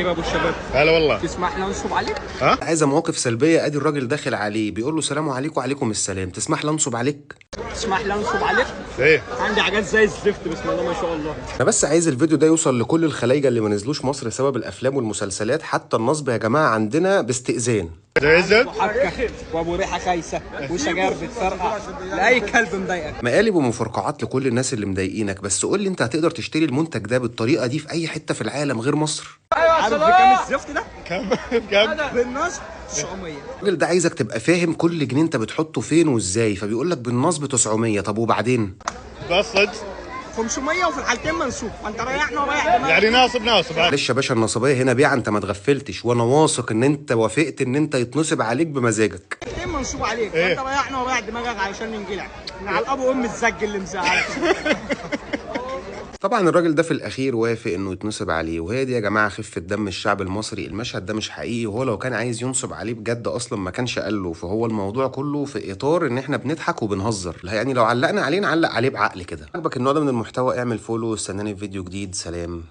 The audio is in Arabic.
يا ابو الشباب. هلا والله. تسمح لي انصب عليك؟ ها؟ عايزه مواقف سلبيه. ادي الراجل داخل عليه بيقول له سلام عليكم وعليكم السلام، تسمح لي انصب عليك؟ تسمح لي انصب عليك؟ ايه؟ عندي حاجات زي الزفت بسم الله ما شاء الله. انا بس عايز الفيديو ده يوصل لكل الخلايجه اللي ما نزلوش مصر بسبب الافلام والمسلسلات. حتى النصب يا جماعه عندنا باستئذان. زي الزفت؟ وحكه وابو ريحه خايسه وسجاير بتفرقع لاي كلب مضايقك. مقالب ومفرقعات لكل الناس اللي مضايقينك، بس قول لي انت هتقدر تشتري المنتج ده بالطريقه دي في اي حته في العالم غير مصر؟ عارف بكام الزفت ده؟ كم؟ كم؟ بالنصب 900. الراجل ده عايزك تبقى فاهم كل جنيه انت بتحطه فين وازاي، فبيقول لك بالنصب 900. طب وبعدين؟ بس صدق؟ 500 وفي الحالتين منسوب، فانت ريحنا ورايح دماغك. يعني ناصب معلش يا باشا، النصبيه هنا بيعه، انت ما اتغفلتش، وانا واثق ان انت وافقت ان انت يتنصب عليك بمزاجك. الحالتين منسوب عليك، إيه؟ فانت ريحنا ورايح دماغك علشان ننجلع من على الاب وام الزج اللي مزعلك. طبعا الراجل ده في الاخير وافق انه يتنصب عليه، وهي دي يا جماعه خفه دم الشعب المصري. المشهد ده مش حقيقي، وهو لو كان عايز ينصب عليه بجد اصلا ما كانش قال له. فهو الموضوع كله في اطار ان احنا بنضحك وبنهزر، يعني لو علقنا عليه نعلق عليه بعقل كده. عجبك النوع ده من المحتوى اعمل فولو، استناني في فيديو جديد. سلام.